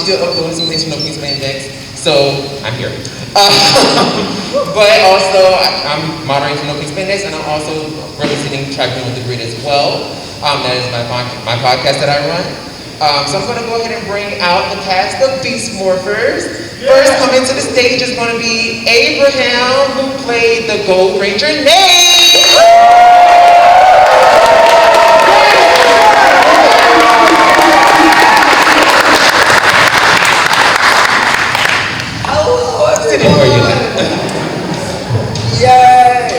still uploading some things from No Queens Index, so I'm here. But also, I'm moderating from No Queens Index, and I'm also representing Tribunal with the Grid as well. That is my podcast that I run. So I'm going to go ahead and bring out the cast of Beast Morphers. First coming to the stage is going to be Abraham, who played the Gold Ranger Nate. Oh, I'm sitting for you. Yay!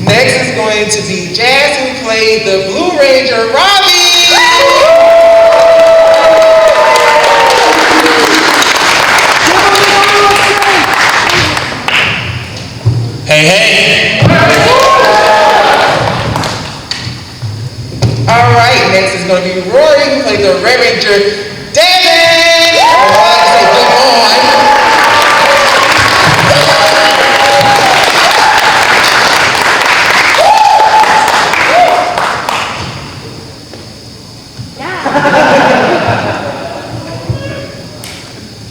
Next is going to be Jazz, who played the Blue Ranger Robbie. Hey, hey! All right, next is going to be Rorrie, who played the Red Ranger Devin.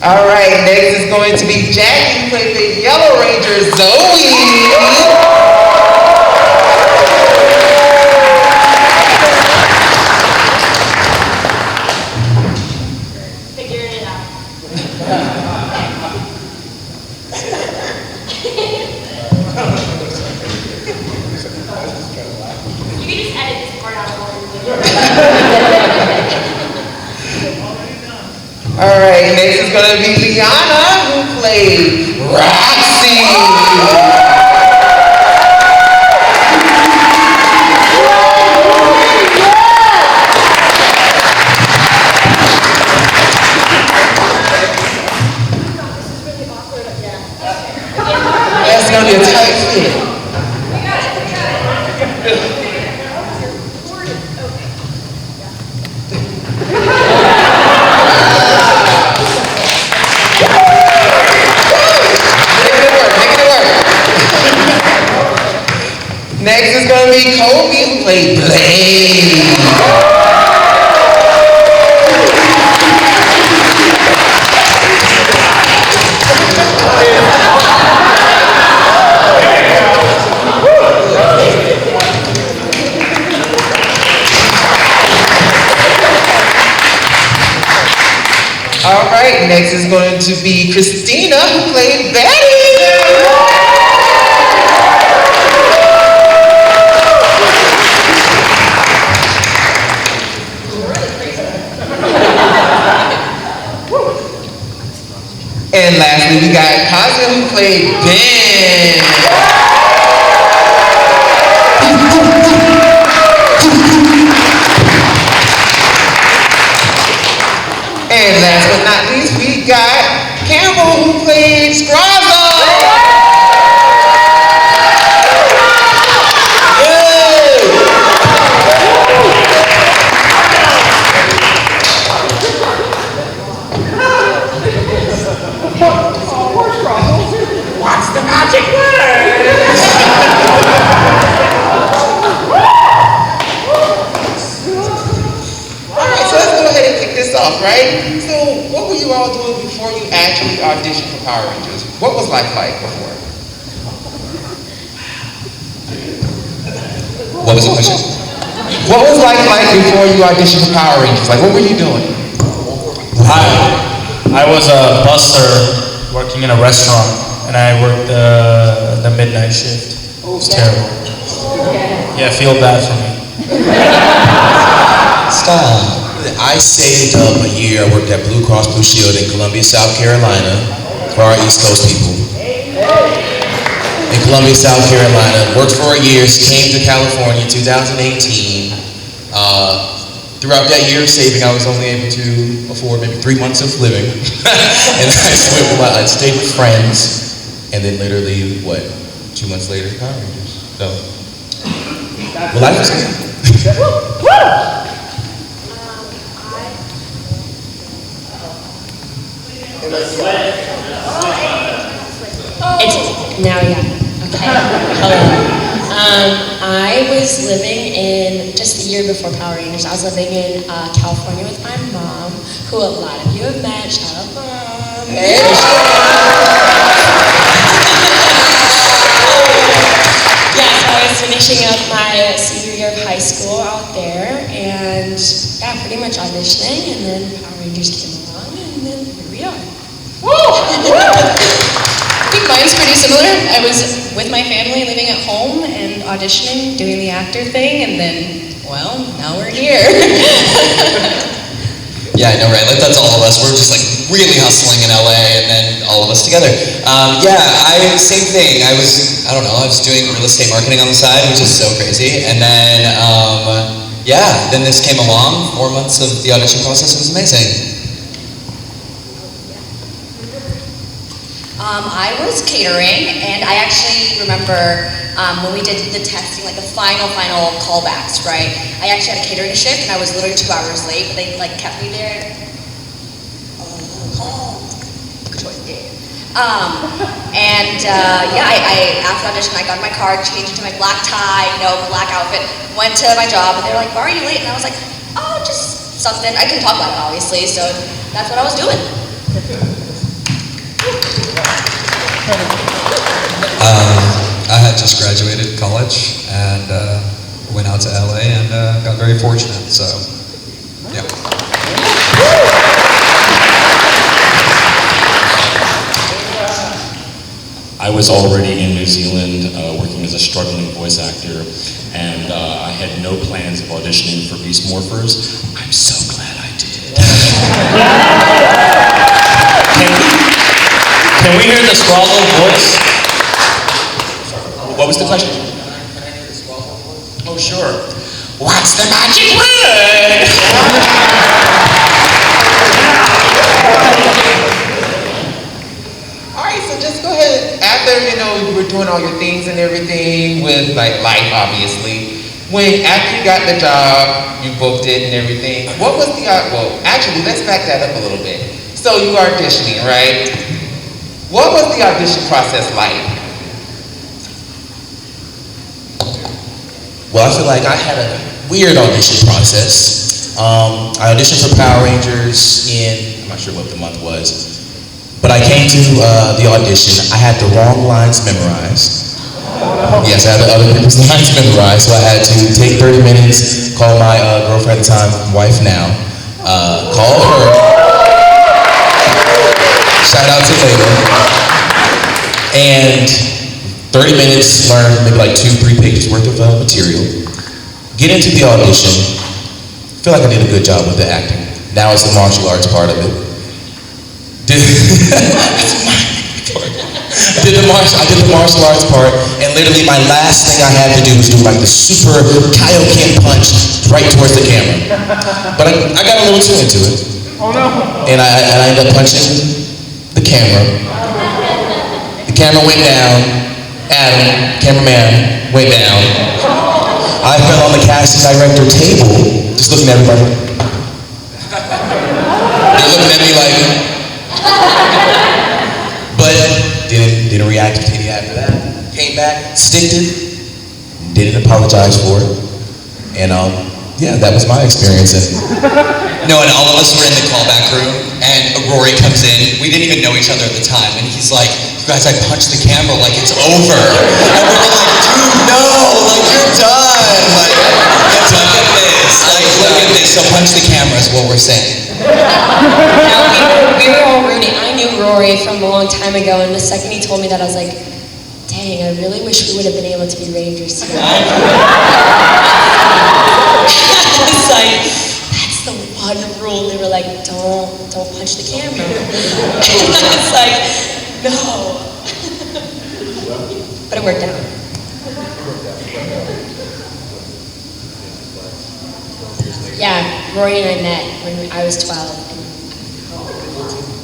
All right, next is going to be Jackie, who played the Yellow Ranger Zoe. Alright, next is going to be Liana, who played Roxy. That's going to be a tight fit. Next is going to be Kobe, who played Blade. All right, next is going to be Kristina, who played Betty. And lastly, we got Cosme, who played Ben. And last but not least, we got Campbell, who played Scrabble. What's the magic word? Alright, so let's go ahead and kick this off, right? So, what were you all doing before you actually auditioned for Power Rangers? What was life like before? What was the question? What was life like before you auditioned for Power Rangers? Like, what were you doing? I was a busser working in a restaurant. And I worked the midnight shift. It was terrible. Yeah, feel bad for me. Stop. I saved up a year. I worked at Blue Cross Blue Shield in Columbia, South Carolina for our East Coast people. In Columbia, South Carolina. Worked for a year, came to California in 2018. Throughout that year of saving, I was only able to afford maybe 3 months of living. And I stayed with friends. And then literally, 2 months later, Power Rangers. So, well, life was good. It's now, yeah. Okay. Hello. I was living in just year before Power Rangers, I was living in California with my mom, who a lot of you have met. Shout out, Mom. Hey. Yeah, so I was finishing up my senior year of high school out there, and yeah, pretty much auditioning, and then Power Rangers came along, and then here we are. I think mine's pretty similar. I was with my family living at home and auditioning, doing the actor thing, and then, well, now we're here. Yeah, I know, right? Like, that's all of us. We're just like really hustling in LA, and then all of us together. Same thing. I was doing real estate marketing on the side, which is so crazy. And then, then this came along. 4 months of the audition process was amazing. I was catering, and I actually remember when we did the testing, like the final callbacks, right? I actually had a catering shift, and I was literally 2 hours late, but they like kept me there. Good choice, I after audition, I got in my car, changed into my black tie, black outfit, went to my job, and they were like, "Why are you late?" And I was like, "Oh, just something." I couldn't talk about it, obviously, so that's what I was doing. I had just graduated college and went out to LA and got very fortunate, so yeah. I was already in New Zealand working as a struggling voice actor, and I had no plans of auditioning for Beast Morphers. I'm so glad I did. Can we hear the squabble voice? What was the question? Oh, sure. What's the magic word? Alright, so just go ahead. After, you were doing all your things and everything with like life, obviously. After you got the job, you booked it and everything, what was the, actually, let's back that up a little bit. So you were auditioning, right? What was the audition process like? Well, I feel like I had a weird audition process. I auditioned for Power Rangers I'm not sure what the month was, but I came to the audition. I had the wrong lines memorized. Yes, I had the other people's lines memorized, so I had to take 30 minutes, call my girlfriend at the time, wife now, call her. Shout out to Layla. And 30 minutes, learn maybe like 2-3 pages worth of material. Get into the audition. Feel like I did a good job with the acting. Now it's the martial arts part of it. I did the martial arts part, and literally my last thing I had to do was do like the super Kaioken punch right towards the camera. But I got a little too into it. Oh no! And I ended up punching the camera. The camera went down. Adam, cameraman, went down. I fell on the casting director table, just looking at everybody. They're looking at me like, but didn't react to any after that. Came back, sticked it, didn't apologize for it, and that was my experience. No, and all of us were in the callback room, and Rorrie comes in. We didn't even know each other at the time, and he's like, "You guys, I punched the camera like it's over." And we were like, "Dude, no, like you're done. Like, look at this. Like, look at this. So punch the camera is what we're saying." We were all rooting. I knew Rorrie from a long time ago, and the second he told me that, I was like, dang, I really wish we would have been able to be Rangers together. It's like, that's the one rule. They were like, don't punch the camera. And I was like, no. But it worked out. Yeah, Rorrie and I met when I was 12.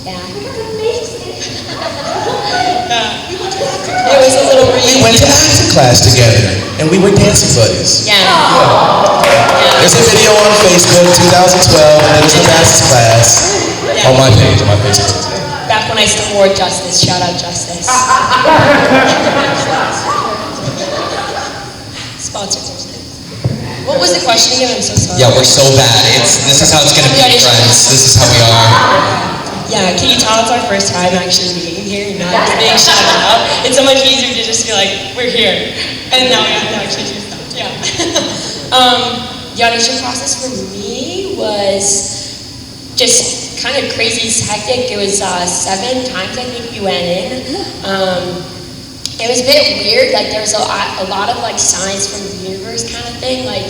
Yeah. It was a little We went to acting class together, and we were dancing buddies. Yeah. There's a video on Facebook, 2012, and there's a dance class on my page, on my Facebook. Back when I still wore Justice. Shout out Justice. Sponsors. What was the question again? I'm so sorry. Yeah, we're so bad. This is how it's gonna be, friends. This is how we are. Yeah, can you tell it's our first time actually being here and not just being shouted out? It's so much easier to just be like, we're here. And now we have to actually do stuff. Yeah. The audition process for me was just kind of crazy, hectic. It was 7 times I think we went in. It was a bit weird, like there was a lot of like signs from the universe kind of thing. Like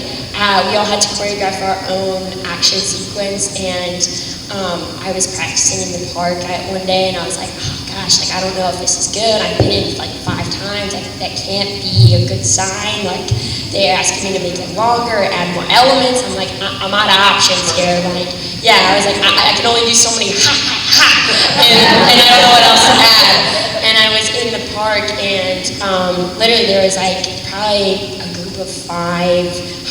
we all had to choreograph our own action sequence, and I was practicing in the park one day, and I was like, oh gosh, like I don't know if this is good. I've been in like 5 times. Like, that can't be a good sign. Like they're asking me to make it longer, add more elements. I'm like, I'm out of options here. Like, yeah, I was like, I can only do so many ha ha ha, and I don't know what else to add. And I was in the park, and literally there was like probably a group of 5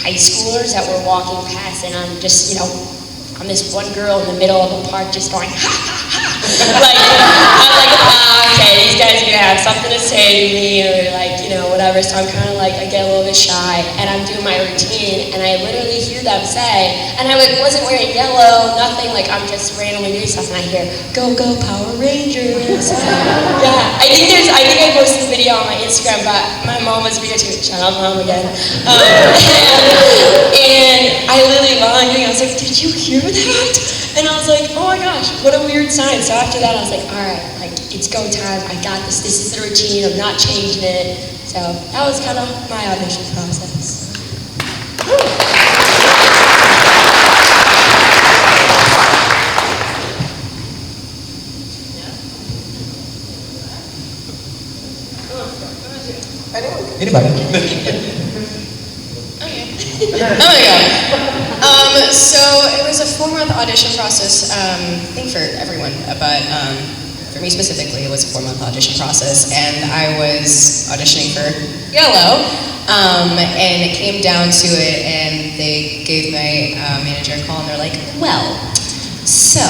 high schoolers that were walking past, and I'm just, you know, I'm this one girl in the middle of a park just going, ha ha ha. Like, I'm like, okay, these guys are gonna have something to say to me, or like, you know, whatever. So I'm kind of like, I get a little bit shy, and I'm doing my routine, and I literally hear them say, and I wasn't wearing yellow, nothing, like I'm just randomly doing stuff, and I hear, go, go, Power Rangers. Yeah, I think I posted the video on my Instagram, but my mom was videotaping. Shout out mom again. And I literally, while I'm doing it, I was like, did you hear that? And I was like, oh my gosh, what a weird sign. So after that, I was like, all right, like it's go time. I got this. This is the routine. I'm not changing it. So that was kind of my audition process. Anybody? Okay. Oh my god. So it was a 4-month audition process, I think for everyone, but for me specifically, it was a 4-month audition process, and I was auditioning for Yellow, and it came down to it, and they gave my manager a call, and they're like, well, so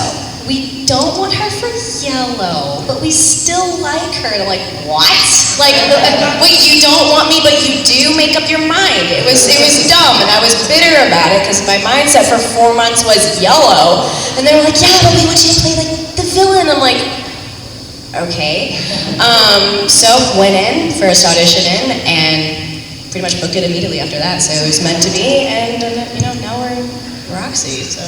we don't want her for Yellow, but we still like her. And I'm like, what? Like, wait, you don't want me, but you do? Make up your mind. It was dumb, and I was bitter about it because my mindset for 4 months was Yellow, and they were like, yeah, but we want you to play like the villain. I'm like, okay. So went in, first audition in, and pretty much booked it immediately after that. So it was meant to be, and you know, now we're in Roxy. So.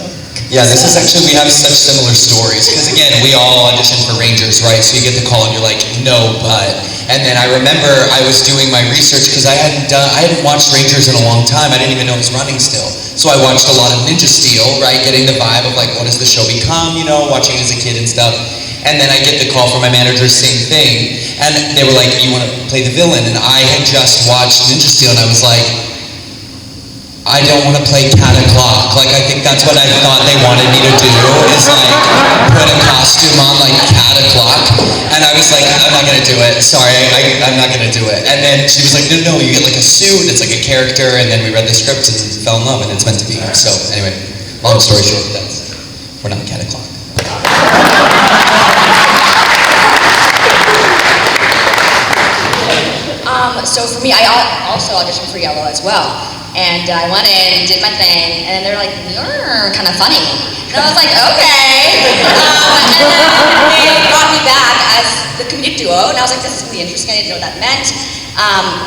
Yeah, this is actually, we have such similar stories, because again, we all audition for Rangers, right? So you get the call and you're like, no, but. And then I remember I was doing my research, because I hadn't watched Rangers in a long time. I didn't even know it was running still. So I watched a lot of Ninja Steel, right? Getting the vibe of like, what does the show become, you know, watching as a kid and stuff. And then I get the call from my manager, same thing. And they were like, you want to play the villain? And I had just watched Ninja Steel, and I was like, I don't want to play cat and clock. Like, I think that's what I thought they wanted me to do, is like, put a costume on like cat and clock. And I was like, I'm not going to do it. Sorry, I'm not going to do it. And then she was like, no, you get like a suit, it's like a character. And then we read the script and fell in love, and it's meant to be. So anyway, long story short, we're not cat and clock. So for me, I also auditioned for Yellow as well. And I went in, did my thing, and then they were like, you're kind of funny. And I was like, okay. And then they brought me back as the comedic duo, and I was like, this is really interesting. I didn't know what that meant.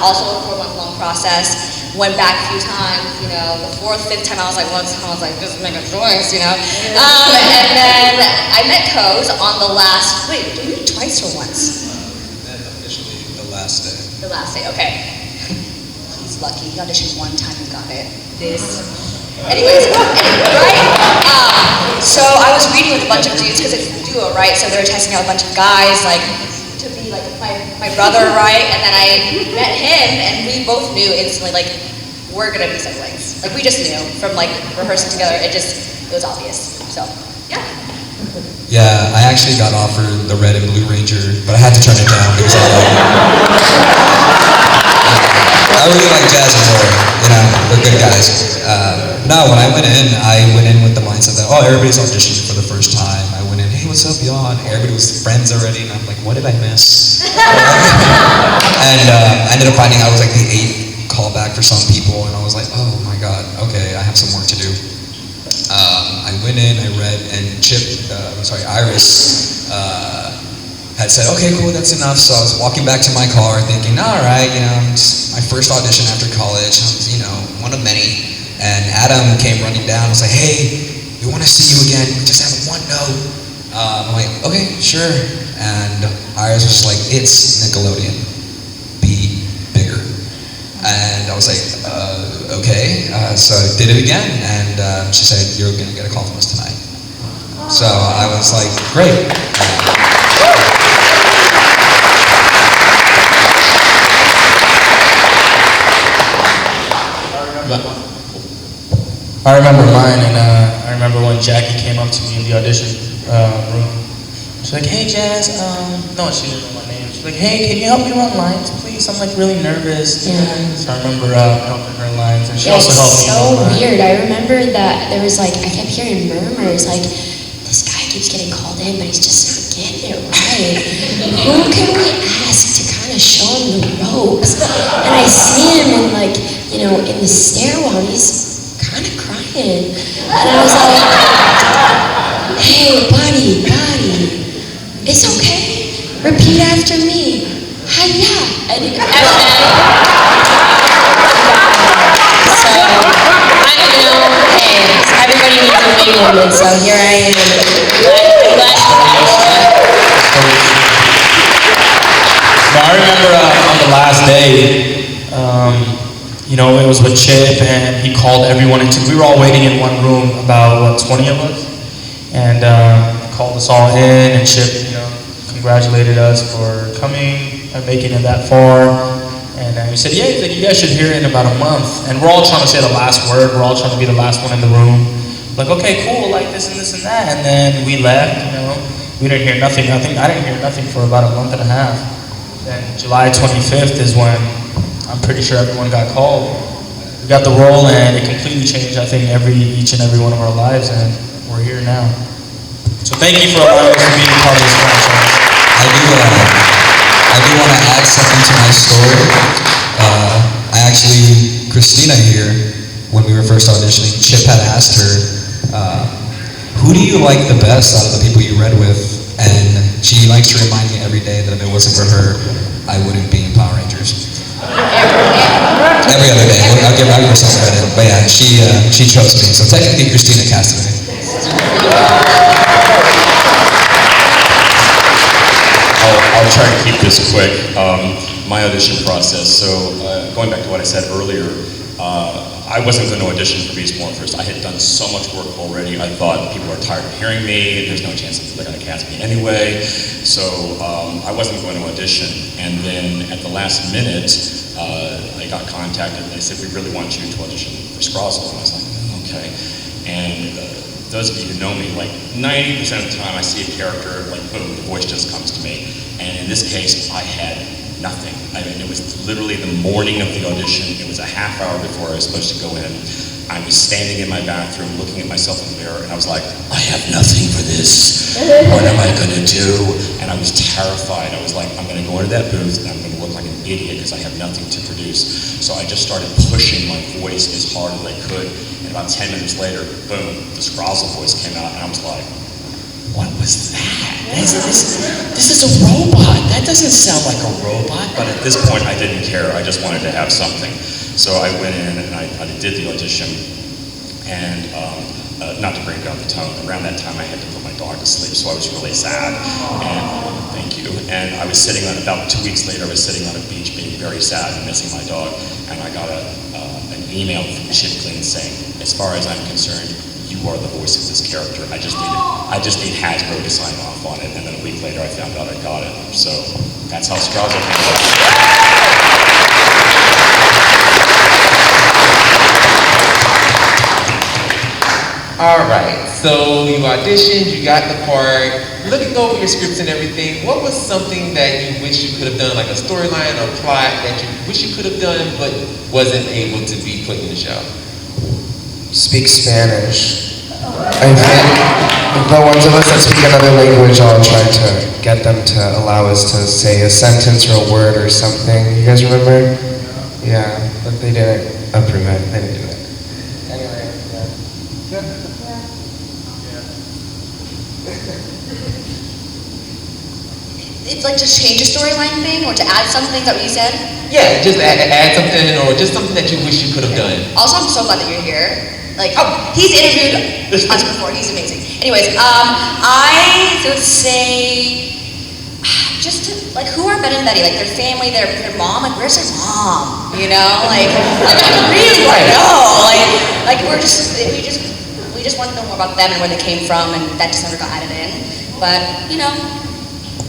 Also a 4-month-long process. Went back a few times, you know, the 4th, 5th time I was like, just make a choice, you know. And then I met Coz on the last, wait, did we meet twice or once? Officially the last day. The last day, okay. He's lucky. He auditioned 1 time and got it. Anyways, right? So I was reading with a bunch of dudes because it's a duo, right? So they were testing out a bunch of guys, like, to be like my brother, right? And then I met him, and we both knew instantly, like, we're gonna be siblings. Like, we just knew from like rehearsing together. It was obvious. So, yeah. Yeah, I actually got offered the Red and Blue Ranger, but I had to turn it down because I really like Jazz and Rorrie, you know, they're good guys. No, when I went in with the mindset that, oh, everybody's auditioning for the first time. I went in, hey, what's up, y'all? And everybody was friends already, and I'm like, what did I miss? And I ended up finding out I was like the 8th callback for some people, and I was like, oh my God, do. I went in, I read, and Iris had said, okay, cool, that's enough. So I was walking back to my car thinking, all right, it's my first audition after college, one of many. And Adam came running down and was like, hey, we want to see you again, we just have one note. I'm like, okay, sure. And Iris was like, it's Nickelodeon, be bigger. And I was like, okay. So I did it again, and she said, you're gonna get a call from us tonight. So I was like, great. I remember mine, and I remember when Jackie came up to me in the audition room. She's like, hey Jazz, no, she didn't know my name. She's like, hey, can you help me run lines, please? I'm like really nervous. Yeah. So I remember helping her lines, and she Yeah, also helped me. so weird. I remember that there was I kept hearing murmurs, this guy keeps getting called in, but he's just not getting it right. Who can we ask to kind of show him the ropes? And I see him in in the stairwell, and he's kind of crying. And I was like, hey, buddy, it's okay. Repeat after me. Hiya. And so, hey, everybody needs a big moment, so here I am. I'm glad I remember on the last day, it was with Chip, and he called everyone into. We were all waiting in one room, about 20 of us, and called us all in. And Chip, congratulated us for coming and making it that far. And he said, yeah, you guys should hear it in about a month. And we're all trying to say the last word. We're all trying to be the last one in the room. Like, okay, cool, like this and this and that. And then we left. We didn't hear nothing. I didn't hear nothing for about a month and a half. Then July 25th is when I'm pretty sure everyone got called. We got the role, and it completely changed, I think, each and every one of our lives, and we're here now. So thank you for allowing us to be part of this franchise. I do want to add something to my story. Kristina here, when we were first auditioning, Chip had asked her, who do you like the best out of the people you read with? And she likes to remind me every day that if it wasn't for her, I wouldn't be in Power Rangers. Every other day. I'll give her some credit. But yeah, she chose me. So technically, Kristina casted me. I'll try to keep this quick. My audition process. So going back to what I said earlier, I wasn't going to audition for Beast Morphers. I had done so much work already. I thought people are tired of hearing me. There's no chance that they're going to cast me anyway. So I wasn't going to audition. And then at the last minute, I got contacted and they said, we really want you to audition for Scislowski. And I was like, okay. And those of you who know me, 90% of the time I see a character, boom, the voice just comes to me. And in this case, I had nothing. I mean, it was literally the morning of the audition. It was a half hour before I was supposed to go in. I was standing in my bathroom looking at myself in the mirror, and I was like, I have nothing for this. What am I going to do? And I was terrified. I was like, I'm going to go into that booth, and I'm going to look like an idiot because I have nothing to produce. So I just started pushing my voice as hard as I could, and about 10 minutes later, boom, the Scislowski voice came out, and I was like, what was that? This is a robot. That doesn't sound like a robot. But at this point, I didn't care. I just wanted to have something. So I went in and I did the audition. And not to bring down the tone, around that time I had to put my dog to sleep, so I was really sad. And thank you. And I was sitting on, about 2 weeks later, I was sitting on a beach being very sad and missing my dog. And I got an email from Chip Clean saying, as far as I'm concerned, you are the voice of this character. I just need Hasbro to sign off on it, and then a week later I found out I got it. So that's how Scislowski came about. All right, so you auditioned, you got the part. Looking over your scripts and everything, what was something that you wish you could have done, like a storyline or plot that you wish you could have done but wasn't able to be put in the show? Speak Spanish. I think the ones of us that speak another language, I'll try to get them to allow us to say a sentence or a word or something. You guys remember? Yeah, but they didn't approve it. They didn't do it. Anyway, yeah. It's like to change a storyline thing or to add something, is that what you said? Yeah, just add something or just something that you wish you could have done. Also, I'm so glad that you're here. Like, he's interviewed us before, he's amazing. Anyways, I would say, just to, like, who are Ben and Betty? Like, their family, their mom, like, where's their mom? You know, like I really want to know. Like, we just want to know more about them and where they came from, and that just never got added in. But, you know,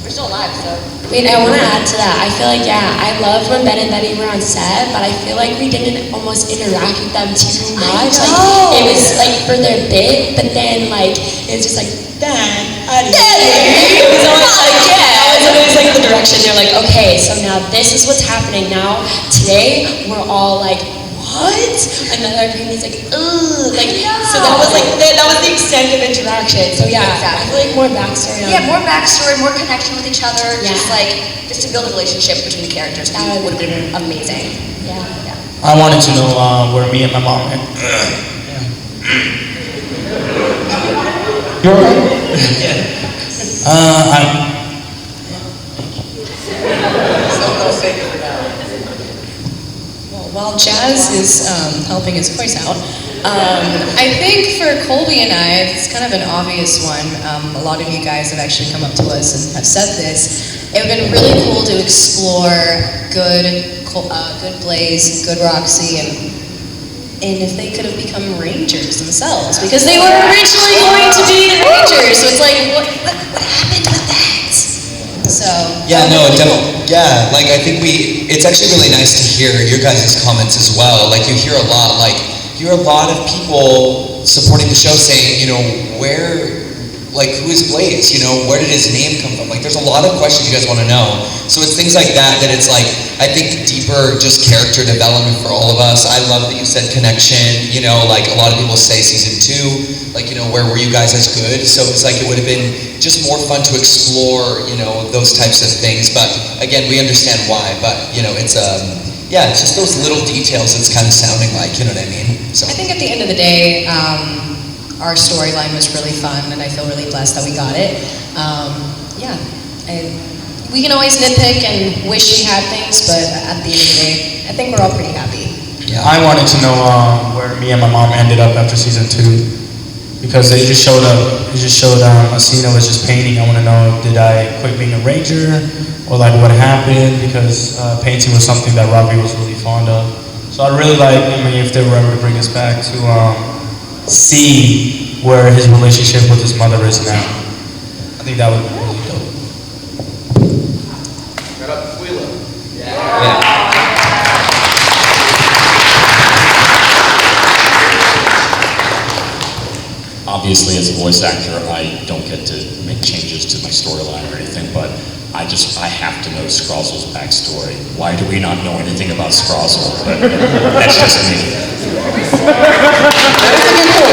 we're still alive, so. Wait, I want to add to that. I feel like, yeah, I love when Ben and Betty were on set, but I feel like we didn't almost interact with them too much. Like, it was like for their bit, but then like it was just like, Ben, it was always like, yeah, it was always like the direction. You're like, okay, so now this is what's happening. Now today we're all like, what? And then our family's like, ugh. Like, so that was like that was the extent of interaction. So yeah, exactly. I feel like more backstory. Yeah, more backstory, more connection with each other. Yeah. Just to build a relationship between the characters. That would have been amazing. Yeah. I wanted to know where me and my mom went. You're okay? While Jazz is helping his voice out, I think for Colby and I, it's kind of an obvious one. A lot of you guys have actually come up to us and have said this. It would have been really cool to explore good Blaze, good Roxy, and if they could have become Rangers themselves, because they were originally going to be the Rangers. So it's like, what happened with that? So yeah, no, definitely. Yeah, like I think it's actually really nice to hear your guys' comments as well. Like you hear a lot of people supporting the show saying, you know, who is Blaze? You know, where did his name come from? Like there's a lot of questions you guys want to know. So it's things like that it's like, I think deeper just character development for all of us. I love that you said connection, you know, like a lot of people say season 2, like, you know, where were you guys as good? So it's like, it would have been just more fun to explore, you know, those types of things. But again, we understand why, but you know, it's it's just those little details it's kind of sounding like, you know what I mean? So I think at the end of the day, our storyline was really fun, and I feel really blessed that we got it. We can always nitpick and wish we had things, but at the end of the day, I think we're all pretty happy. Yeah, I wanted to know where me and my mom ended up after season 2, because they just showed up. They just showed Asina was just painting. I want to know, did I quit being a ranger, or like what happened? Because painting was something that Robbie was really fond of. So I'd really like, if they were ever to bring us back to see where his relationship with his mother is now. I think that would be really dope. Obviously, as a voice actor, I don't get to make changes to my storyline or anything, but I have to know Scrozzle's backstory. Why do we not know anything about Scrozzle? But that's just me. That's a good point.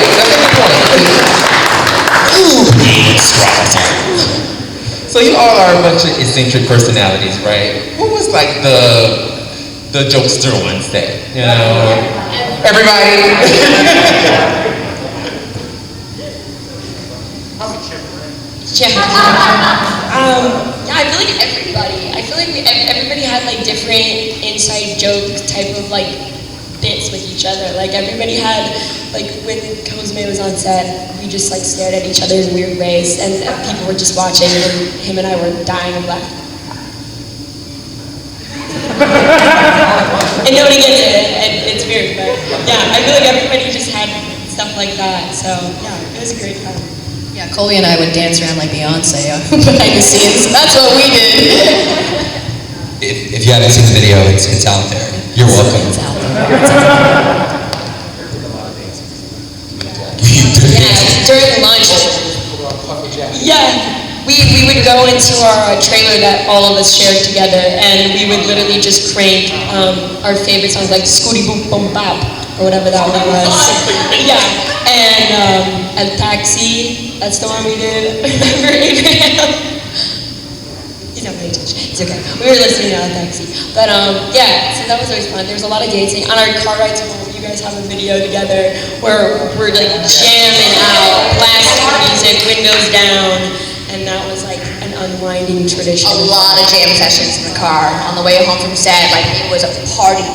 So you all are a bunch of eccentric personalities, right? Who was like the jokester on set? You know, everybody. I feel like everybody. I feel like everybody had like different inside joke type of like bits with each other. Like everybody had, like when Cosme was on set, we just like stared at each other in weird ways, and people were just watching, and him and I were dying of laughter. And nobody gets it, and it's weird, but yeah, I feel like everybody just had stuff like that. So yeah, it was a great time. Yeah, Coley and I would dance around like Beyonce behind the scenes. That's what we did. If you haven't seen the video, it's out there. You're welcome. It's out there. During lunch. Yeah. We would go into our trailer that all of us shared together, and we would literally just crank our favorite songs like Scooty Boom Boom Bop or whatever that one was. Yeah. And El Taxi, that's the one we did. Remember Abraham? He's not paying attention. It's okay. We were listening to El Taxi. But yeah, so that was always fun. There was a lot of dancing. On our car rides home, you guys have a video together where we're like jamming out, blasting music, windows down, and that was like an unwinding tradition. A lot of jam sessions in the car on the way home from set. Like it was a party,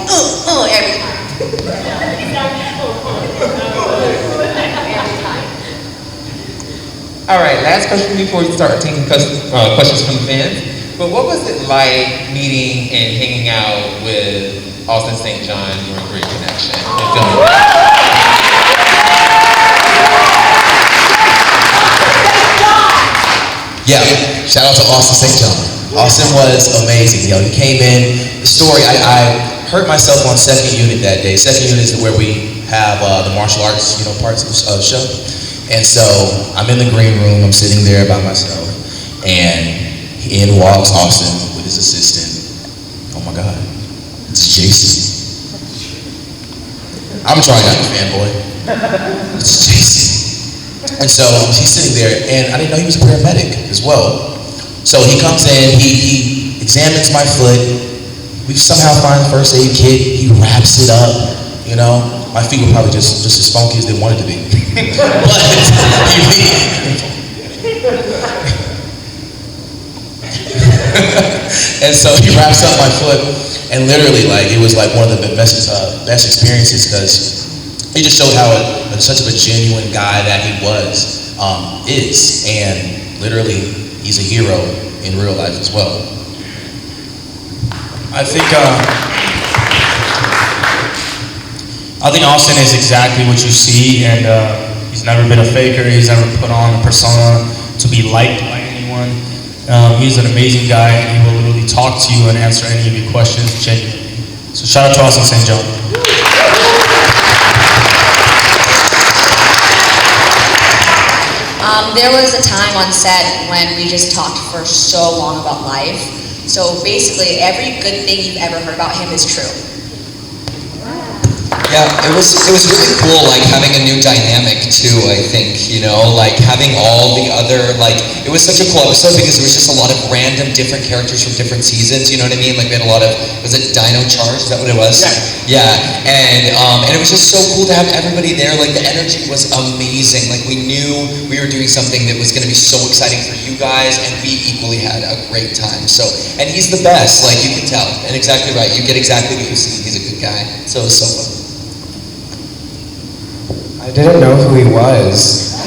every time. All right, last question before we start taking questions from the fans. But what was it like meeting and hanging out with Austin St. John during Great Connection and filming Yeah, shout out to Austin St. John. Austin was amazing, yo. He came in, the story, I hurt myself on second unit that day. Second unit is where we have the martial arts, parts of the show. And so I'm in the green room, I'm sitting there by myself, and in walks Austin with his assistant. Oh my God, it's Jason. I'm trying not to fanboy. It's Jason. And so he's sitting there, and I didn't know he was a paramedic as well. So he comes in, he examines my foot. We somehow find the first aid kit. He wraps it up. My feet were probably just as funky as they wanted to be. But and so he wraps up my foot, and literally, it was like one of the best experiences because he just showed how such of a genuine guy that he is, and literally, he's a hero in real life as well. I think Austin is exactly what you see, and he's never been a faker. He's never put on a persona to be liked by anyone. He's an amazing guy, and he will literally talk to you and answer any of your questions genuinely. So shout out to Austin St. John. There was a time on set when we just talked for so long about life. So basically, every good thing you've ever heard about him is true. Yeah, it was really cool, having a new dynamic too, I think, having all the other, it was such a cool episode because there was just a lot of random different characters from different seasons, you know what I mean? We had a lot of, was it Dino Charge, is that what it was? Yeah. Yeah, and it was just so cool to have everybody there, the energy was amazing, we knew we were doing something that was going to be so exciting for you guys, and we equally had a great time, so, and he's the best, you can tell, and exactly right, you get exactly what you see, he's a good guy, so it was so fun. I didn't know who he was.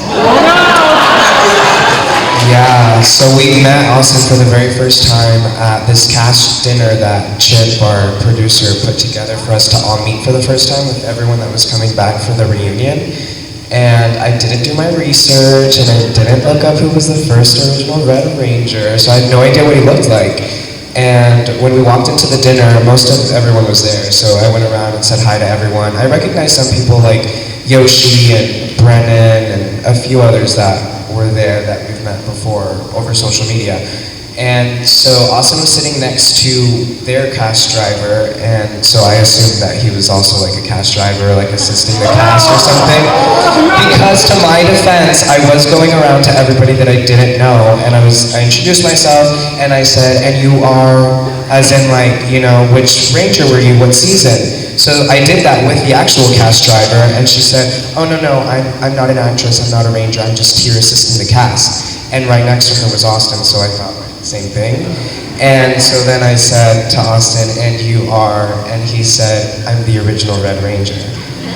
Yeah, so we met Austin for the very first time at this cast dinner that Chip, our producer, put together for us to all meet for the first time with everyone that was coming back for the reunion. And I didn't do my research, and I didn't look up who was the first original Red Ranger, so I had no idea what he looked like. And when we walked into the dinner, most of everyone was there, so I went around and said hi to everyone. I recognized some people like Yoshi and Brennan and a few others that were there that we've met before over social media. And so Austin was sitting next to their cast driver, and so I assumed that he was also a cast driver, assisting the cast or something. Because to my defense, I was going around to everybody that I didn't know, and I introduced myself, and I said, and you are, as in which ranger were you, what season? So I did that with the actual cast driver, and she said, oh no, I'm not an actress, I'm not a ranger, I'm just here assisting the cast. And right next to her was Austin, so I thought, same thing. And so then I said to Austin, and you are, and he said, I'm the original Red Ranger.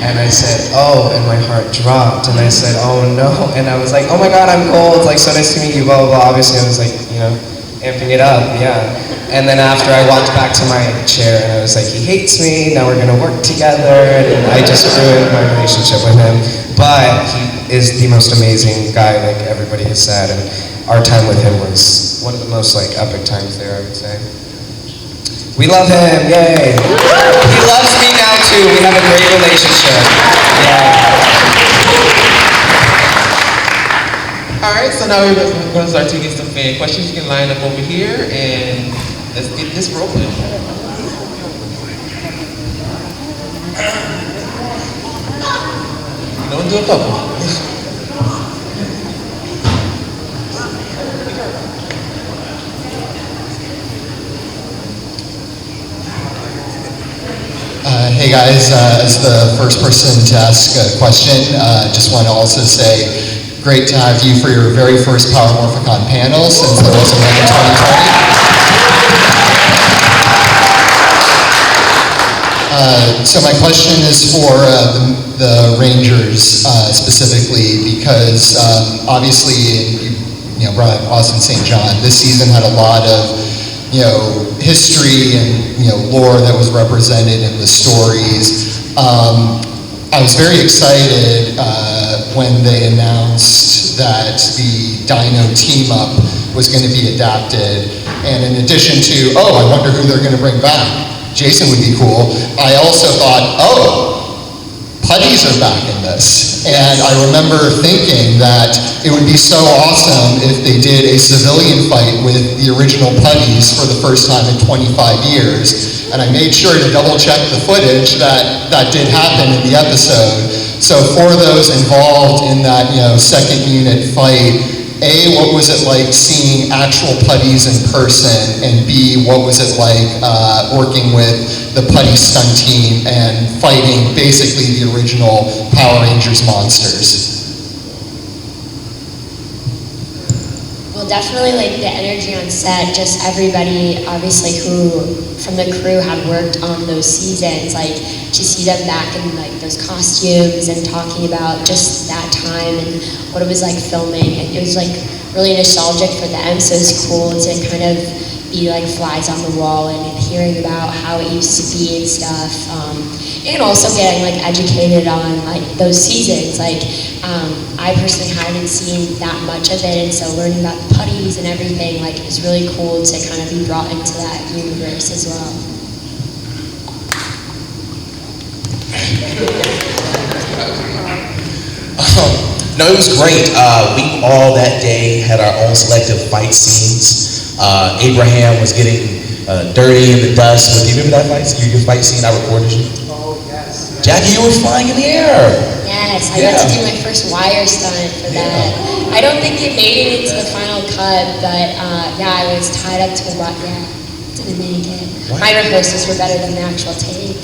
And I said, oh, and my heart dropped, and I said, oh no, and I was like, oh my God, I'm cold, so nice to meet you, blah, blah, blah. Obviously I was amping it up, yeah. And then after I walked back to my chair, and I was like, he hates me, now we're gonna work together, and I just ruined my relationship with him. But he is the most amazing guy, everybody has said, and our time with him was one of the most epic times there, I would say. We love him, yay! He loves me now too, we have a great relationship. Yeah. All right, so now we're going to start taking some fan questions. You can line up over here, and let's get this rolling. Don't do a couple. Hey guys, as the first person to ask a question, just want to also say, great to have you for your very first Power Morphicon panel, since there wasn't one in 2020. So my question is for the Rangers specifically, because obviously, you know, brought up Austin St. John. This season had a lot of, you know, history and, you know, lore that was represented in the stories. I was very excited when they announced that the Dino team-up was going to be adapted. And in addition to, oh, I wonder who they're going to bring back. Jason would be cool. I also thought, oh, putties are back in this. And I remember thinking that it would be so awesome if they did a civilian fight with the original putties for the first time in 25 years. And I made sure to double check the footage that did happen in the episode. So for those involved in that, you know, second unit fight, A, what was it like seeing actual putties in person? And B, what was it like working with the putty stunt team and fighting basically the original Power Rangers monsters? Well, definitely like the energy on set, just everybody obviously who from the crew had worked on those seasons, like to see them back in like those costumes and talking about just that time and what it was like filming, and it was like really nostalgic for them, so it's cool to kind of be like flies on the wall and hearing about how it used to be and stuff, and also getting like educated on like those seasons. Like I personally hadn't seen that much of it, and so learning about the putties and everything, like is really cool to kind of be brought into that universe as well. No, it was great. We all that day had our own selective fight scenes. Abraham was getting dirty in the dust. Do you remember that fight scene? Your fight scene I recorded you? Oh, yes. Jackie, you were flying in the air. Yes, I got to do my first wire stunt for that. I don't think it made it into the final cut, but yeah, I was tied up to a rock. Yeah, didn't make it. My rehearsals were better than the actual take.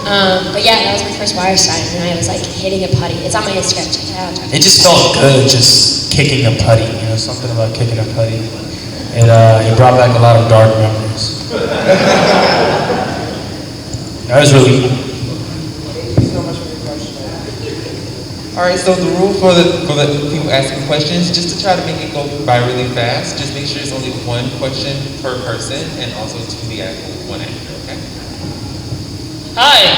But yeah, that was my first wire stunt, and I was like hitting a putty. It's on my Instagram. Check it out. It just felt good, just kicking a putty. You know, something about kicking a putty. It brought back a lot of dark memories. That was really cool. Thank you so much for your question. All right, so the rule for the people asking questions, just to try to make it go by really fast, just make sure it's only one question per person, and also to be asked one actor, okay? Hi.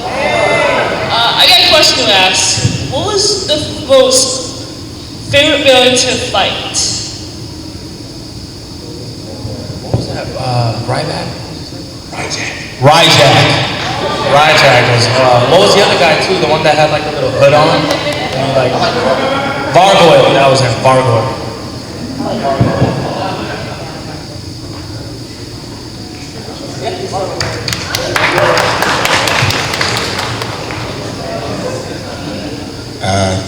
I got a question to ask. What was the most favorite villain to fight? What was that? Ryback? Ryjack. Ryjack was, what was the other guy too? The one that had like a little hood on? And like, Vargoyle, that was him, Vargoyle.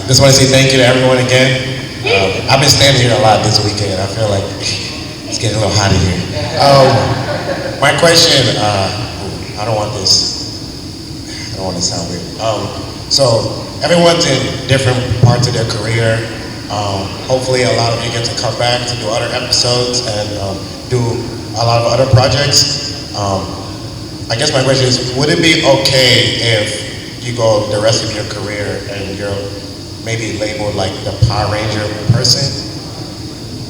Just want to say thank you to everyone again. I've been standing here a lot this weekend. I feel like it's getting a little hot in here. My question, I don't want to sound weird. So everyone's in different parts of their career. Hopefully a lot of you get to come back to do other episodes and do a lot of other projects. I guess my question is, would it be okay if you go the rest of your career and you're maybe labeled like the Power Ranger person?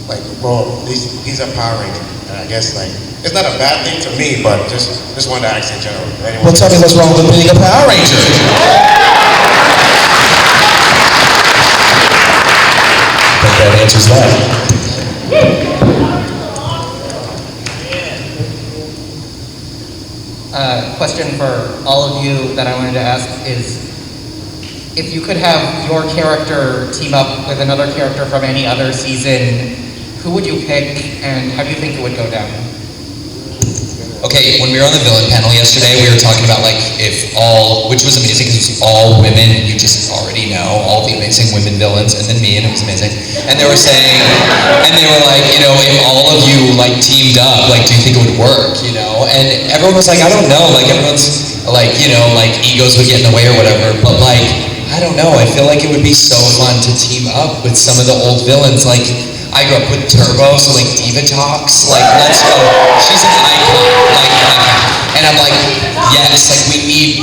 Like, well, he's a Power Ranger. And I guess like, it's not a bad thing to me, but just wanted to ask in general. Well, tell me what's wrong with being a Power Ranger. I think that answers that. Question for all of you that I wanted to ask is, if you could have your character team up with another character from any other season, who would you pick, and how do you think it would go down? Okay, when we were on the villain panel yesterday, we were talking about like which was amazing because it was all women you just already know, all the amazing women villains, and then me, and it was amazing. And they were saying, and they were like, you know, if all of you like teamed up, like, do you think it would work, you know? And everyone was like, I don't know, like everyone's like, you know, like egos would get in the way or whatever, but like, I don't know, I feel like it would be so fun to team up with some of the old villains. Like, I grew up with Turbo, so like Diva Talks, like, let's go, she's an icon, like, and I'm like, yes, like we need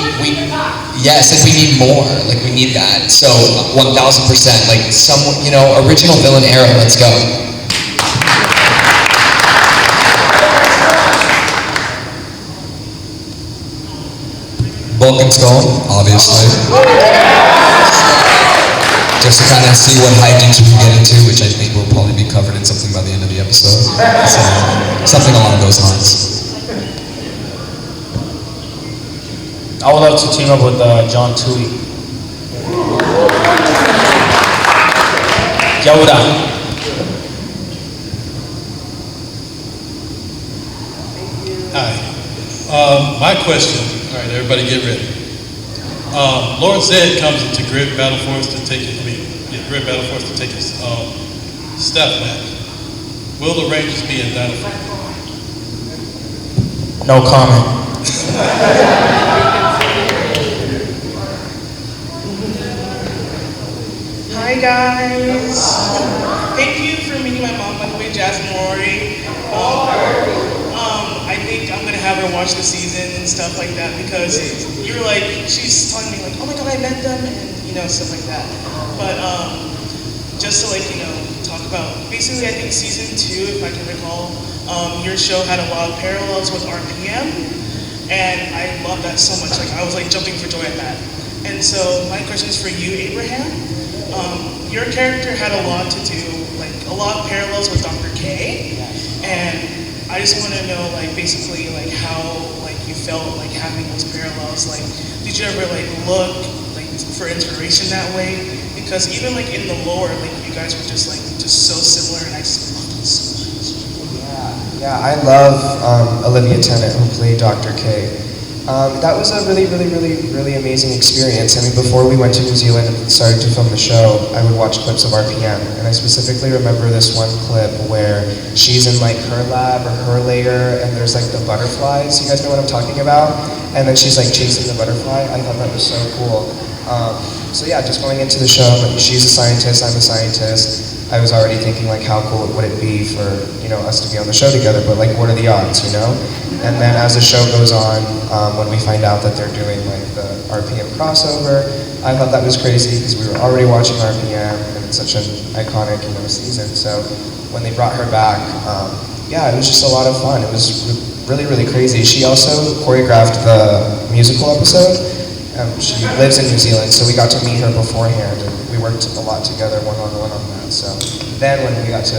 more, like we need that, so 1000%, like some, you know, original villain era, let's go. Bulk and Skull, obviously. Just to kind of see what hijinks we can get into, which I think will probably be covered in something by the end of the episode. So, something along those lines. I would love to team up with John Tui. Yoda. Hi. My question. All right, everybody get ready. Lord Zed comes into Grid Battle Force to take his staff back. Will the Rangers be in that effect? No comment. Hi guys. Thank you for meeting my mom, by the way, Jasmine Rorrie. I think I'm gonna have her watch the season and stuff like that because you're like, she's telling me like, oh my god, I met them and you know, stuff like that. But just to like, you know, talk about, basically I think season 2, if I can recall, your show had a lot of parallels with RPM and I love that so much. Like I was like jumping for joy at that. And so my question is for you, Abraham. Your character had a lot to do, like a lot of parallels with Dr. K, and I just want to know, like, basically, like, how, like, you felt, like, having those parallels, like, did you ever, like, look, like, for inspiration that way? Because even, like, in the lore, like, you guys were just, like, just so similar, and I just loved it so much. Yeah, I love Olivia Tennant, who played Dr. K. That was a really amazing experience. I mean, before we went to New Zealand and started to film the show, I would watch clips of RPM, and I specifically remember this one clip where she's in like her lab or her lair, and there's like the butterflies. You guys know what I'm talking about? And then she's like chasing the butterfly. I thought that was so cool. So yeah, just going into the show, she's a scientist, I'm a scientist. I was already thinking like how cool would it be for, you know, us to be on the show together, but like what are the odds, you know? And then as the show goes on, when we find out that they're doing like the RPM crossover, I thought that was crazy because we were already watching RPM and it's such an iconic, you know, season. So when they brought her back, yeah, it was just a lot of fun. It was really crazy. She also choreographed the musical episode. She lives in New Zealand, so we got to meet her beforehand, and we worked a lot together one-on-one on that. So then when we got to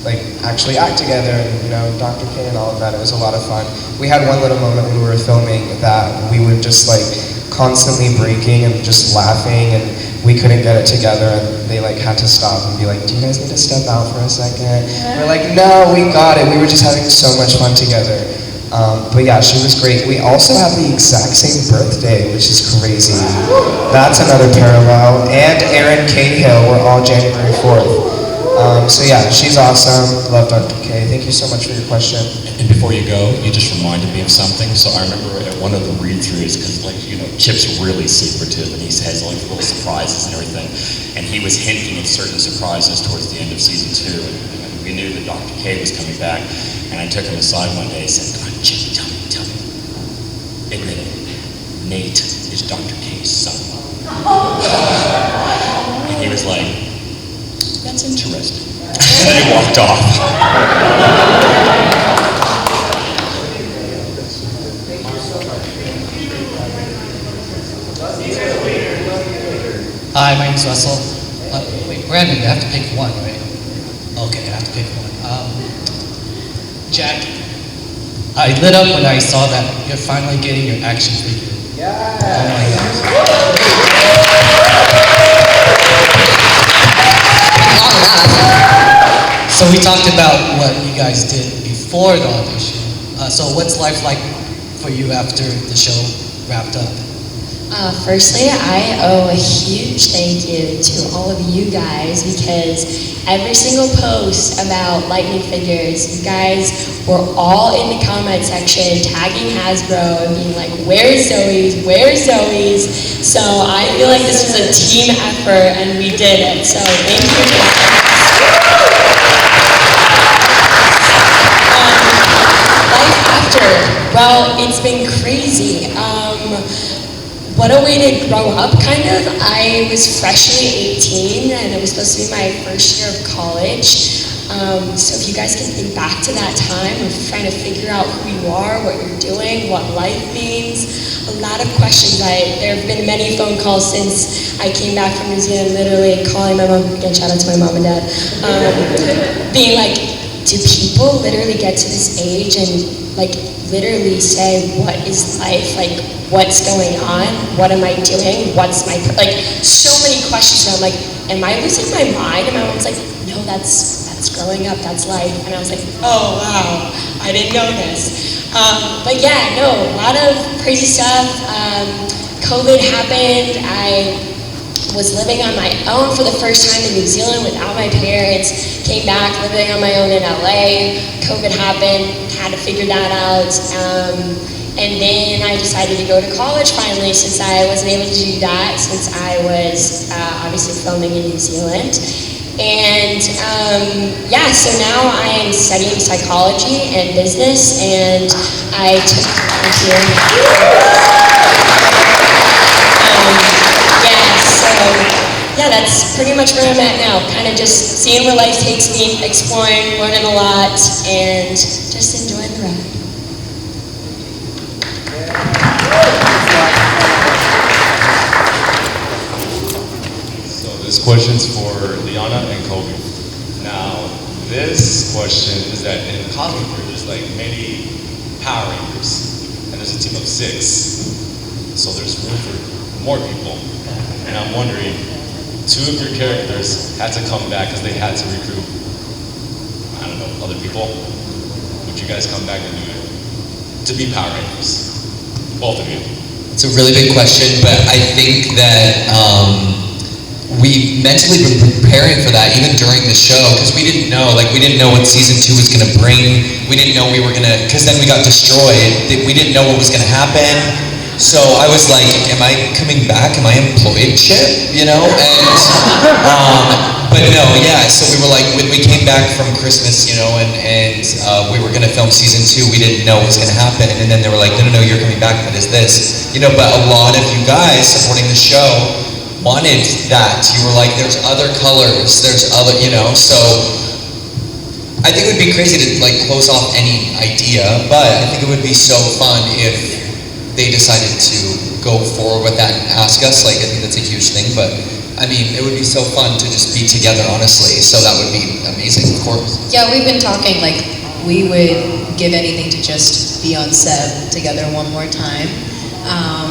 like actually act together, and you know, Dr. K and all of that, it was a lot of fun. We had one little moment when we were filming that we were just like constantly breaking and just laughing, and we couldn't get it together, and they like had to stop and be like, do you guys need to step out for a second? We're like, no, we got it. We were just having so much fun together. But yeah, she was great. We also have the exact same birthday, which is crazy. That's another parallel. And Aaron Cahill, we're all January 4th. So yeah, she's awesome. Love Dr. K. Thank you so much for your question. And before you go, you just reminded me of something. So I remember at one of the read-throughs, because like, you know, Chip's really secretive and he has like little surprises and everything. And he was hinting at certain surprises towards the end of season 2. And we knew that Dr. K was coming back. And I took him aside one day and said, come on, Chip, tell me. Admit it. Nate is Dr. K's son. And he was like, that's interesting. And then he walked off. Hi, my name's Russell. Wait, Brandon, you have to pick one, right? Okay, I have to pick one. Jack, I lit up when I saw that you're finally getting your action figure. Yeah. Oh my God. So we talked about what you guys did before the audition. So what's life like for you after the show wrapped up? Firstly, I owe a huge thank you to all of you guys because every single post about Lightning figures, you guys were all in the comment section tagging Hasbro and being like, where's Zoe's, where's Zoe's? So I feel like this was a team effort and we did it, so thank you. Life after, well, it's been crazy. What a way to grow up, kind of. I was freshly 18 and it was supposed to be my first year of college. So if you guys can think back to that time of trying to figure out who you are, what you're doing, what life means, a lot of questions. There have been many phone calls since I came back from New Zealand, literally calling my mom, again, shout out to my mom and dad, being like, do people literally get to this age and like literally say, what is life? Like, what's going on? What am I doing? What's my, like, so many questions. And I'm like, am I losing my mind? And my mom's like, no, that's growing up, that's life. And I was like, oh wow, I didn't know this. But yeah, no, a lot of crazy stuff. COVID happened. I was living on my own for the first time in New Zealand without my parents. Came back living on my own in LA. COVID happened, had to figure that out. And then I decided to go to college finally, since I wasn't able to do that since I was obviously filming in New Zealand. And yeah, so now I am studying psychology and business, and I took, yeah, that's pretty much where I'm at now. Kind of just seeing where life takes me, exploring, learning a lot, and just enjoying the ride. So this question's for Liana and Kobe. Now, this question is that in Cosme, there's like many Power Rangers, and there's a team of 6. So there's room for more people. And I'm wondering, 2 of your characters had to come back because they had to recruit, I don't know, other people. Would you guys come back and do it? To be Power Rangers? Both of you. It's a really big question, but I think that we mentally been preparing for that even during the show, because we didn't know what season 2 was going to bring. We didn't know we were going to, because then we got destroyed. We didn't know what was going to happen. So I was like, am I coming back? Am I employed shit? You know? And, but no, yeah, so we were like, when we came back from Christmas, you know, and we were going to film season 2, we didn't know what was going to happen. And then they were like, no, you're coming back, what is this? You know, but a lot of you guys supporting the show wanted that. You were like, there's other colors, there's other, you know, so I think it would be crazy to like close off any idea, but I think it would be so fun if they decided to go forward with that and ask us. Like, I think that's a huge thing, but I mean, it would be so fun to just be together, honestly, so that would be amazing, of course. Yeah, we've been talking, like, we would give anything to just be on set together one more time,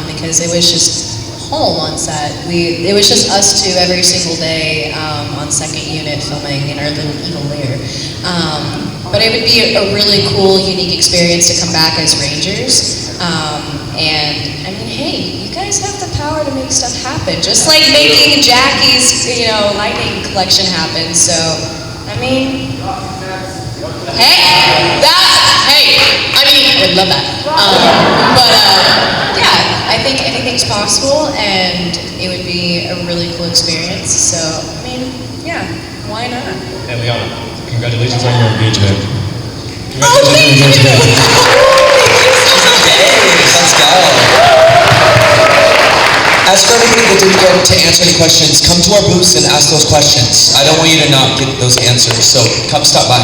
because it was just home on set. It was just us 2 every single day on second unit filming in our little evil lair. But it would be a really cool, unique experience to come back as Rangers. And I mean, hey, you guys have the power to make stuff happen, just like making Jackie's, you know, lightning collection happen. So, I mean, I would love that. Yeah, I think anything's possible, and it would be a really cool experience. So, I mean, yeah, why not? And Liana, congratulations on your engagement. Let's go. As for everybody that didn't get to answer any questions, come to our booths and ask those questions. I don't want you to not get those answers, so come stop by.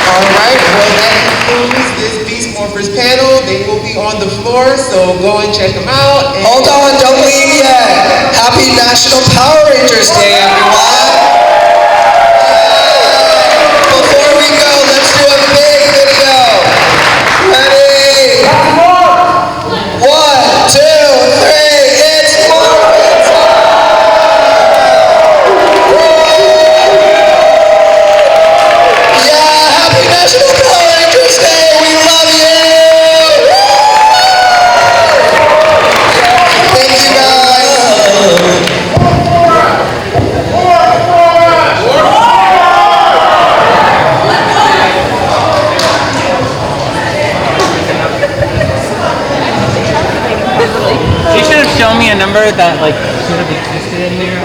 Alright, well that concludes this Beast Morphers panel. They will be on the floor, so go and check them out. Hold on, don't leave yet. Happy National Power Rangers Day, everyone. Before we go, let's do a big video. Ready? 1, 2, 3, it's Morphicon time! Yeah, happy National Power Rangers Day! We love you! Thank you guys! give me a number that like could have existed in there?